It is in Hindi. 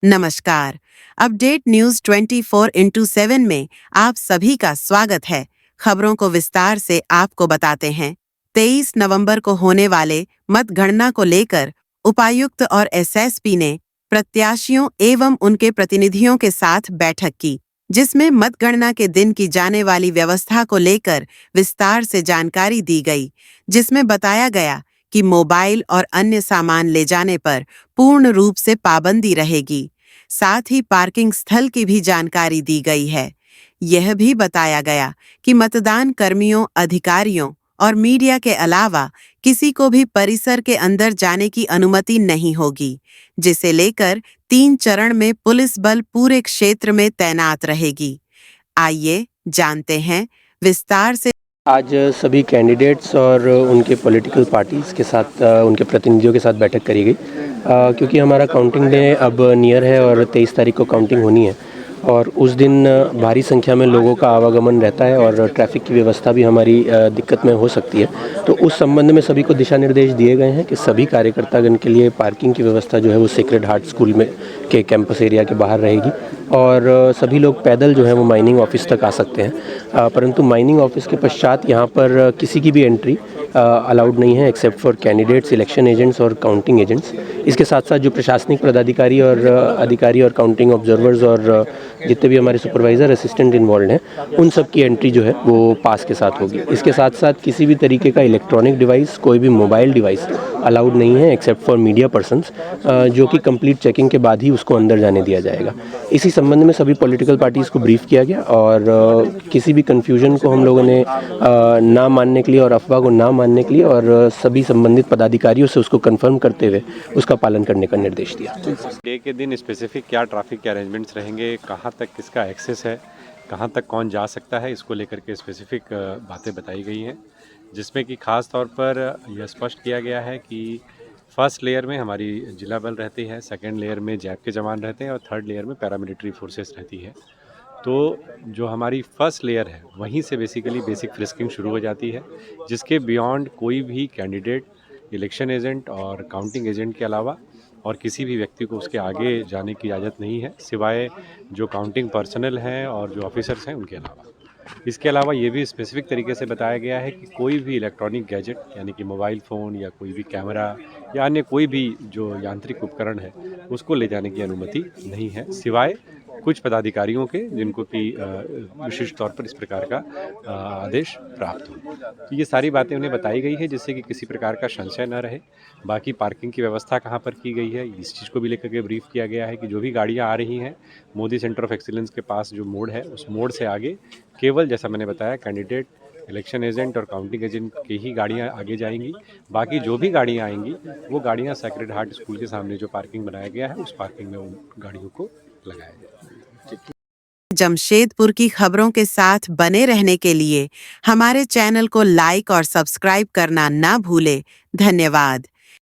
नमस्कार। अपडेट न्यूज 24x7 में आप सभी का स्वागत है। खबरों को विस्तार से आपको बताते हैं। 23 नवंबर को होने वाले मतगणना को लेकर उपायुक्त और एसएसपी ने प्रत्याशियों एवं उनके प्रतिनिधियों के साथ बैठक की, जिसमें मतगणना के दिन की जाने वाली व्यवस्था को लेकर विस्तार से जानकारी दी गई, जिसमें बताया गया कि मोबाइल और अन्य सामान ले जाने पर पूर्ण रूप से पाबंदी रहेगी। साथ ही पार्किंग स्थल की भी जानकारी दी गई है। यह भी बताया गया कि मतदान कर्मियों, अधिकारियों और मीडिया के अलावा किसी को भी परिसर के अंदर जाने की अनुमति नहीं होगी, जिसे लेकर 3 चरण में पुलिस बल पूरे क्षेत्र में तैनात रहेगी। आइए जानते हैं विस्तार से। आज सभी कैंडिडेट्स और उनके पॉलिटिकल पार्टीज़ के साथ उनके प्रतिनिधियों के साथ बैठक करी गई, क्योंकि हमारा काउंटिंग डे अब नियर है और 23 तारीख को काउंटिंग होनी है और उस दिन भारी संख्या में लोगों का आवागमन रहता है और ट्रैफिक की व्यवस्था भी हमारी दिक्कत में हो सकती है। तो उस संबंध में सभी को दिशा निर्देश दिए गए हैं कि सभी कार्यकर्तागण के लिए पार्किंग की व्यवस्था जो है वो सेक्रेड हार्ट स्कूल में के कैंपस एरिया के बाहर रहेगी और सभी लोग पैदल जो है वो माइनिंग ऑफिस तक आ सकते हैं, परंतु माइनिंग ऑफिस के पश्चात यहाँ पर किसी की भी एंट्री अलाउड नहीं है except for candidates, election agents और काउंटिंग एजेंट्स। इसके साथ साथ जो प्रशासनिक पदाधिकारी और अधिकारी और काउंटिंग ऑब्जर्वर्स और जितने भी हमारे सुपरवाइज़र असिस्टेंट इन्वॉल्व हैं, उन सब की एंट्री जो है वो पास के साथ होगी। इसके साथ साथ किसी भी तरीके का इलेक्ट्रॉनिक डिवाइस, कोई भी मोबाइल डिवाइस अलाउड नहीं है एक्सेप्ट फॉर मीडिया पर्सन्स, जो कि कंप्लीट चेकिंग के बाद ही उसको अंदर जाने दिया जाएगा। इसी संबंध में सभी पॉलिटिकल पार्टीज़ को ब्रीफ किया गया और किसी भी कन्फ्यूजन को हम लोगों ने ना मानने के लिए और अफवाह को ना मानने के लिए और सभी संबंधित पदाधिकारियों से उसको कंफर्म करते हुए उसका पालन करने का निर्देश दिया। डे के दिन स्पेसिफिक क्या ट्रैफिक के अरेंजमेंट्स रहेंगे, कहाँ तक किसका एक्सेस है, कहाँ तक कौन जा सकता है, इसको लेकर के स्पेसिफिक बातें बताई गई हैं, जिसमें कि ख़ास तौर पर यह स्पष्ट किया गया है कि फर्स्ट लेयर में हमारी जिला बल रहती है, सेकंड लेयर में जैप के जवान रहते हैं और थर्ड लेयर में पैरामिलिट्री फोर्सेस रहती है। तो जो हमारी फर्स्ट लेयर है वहीं से बेसिकली बेसिक फ्रिस्किंग शुरू हो जाती है, जिसके बियॉन्ड कोई भी कैंडिडेट, इलेक्शन एजेंट और काउंटिंग एजेंट के अलावा और किसी भी व्यक्ति को उसके आगे जाने की इजाज़त नहीं है, सिवाय जो काउंटिंग पर्सनल हैं और जो ऑफिसर्स हैं उनके अलावा। इसके अलावा ये भी स्पेसिफिक तरीके से बताया गया है कि कोई भी इलेक्ट्रॉनिक गैजेट यानी कि मोबाइल फ़ोन या कोई भी कैमरा या अन्य कोई भी जो यांत्रिक उपकरण है उसको ले जाने की अनुमति नहीं है, सिवाय कुछ पदाधिकारियों के जिनको कि विशिष्ट तौर पर इस प्रकार का आदेश प्राप्त हो। तो ये सारी बातें उन्हें बताई गई है जिससे कि किसी प्रकार का संशय न रहे। बाकी पार्किंग की व्यवस्था कहाँ पर की गई है इस चीज़ को भी लेकर के ब्रीफ किया गया है कि जो भी गाड़ियाँ आ रही हैं मोदी सेंटर ऑफ एक्सीलेंस के पास जो मोड़ है उस मोड़ से आगे केवल जैसा मैंने बताया कैंडिडेट, इलेक्शन एजेंट और काउंटिंग एजेंट की ही गाड़ियां आगे जाएंगी। बाकी जो भी गाड़ियां आएंगी वो गाड़ियां सेक्रेड हार्ट स्कूल के सामने जो पार्किंग बनाया गया है उस पार्किंग में उन गाड़ियों को लगाया जाएगा। जमशेदपुर की खबरों के साथ बने रहने के लिए हमारे चैनल को लाइक और सब्सक्राइब करना ना भूले। धन्यवाद।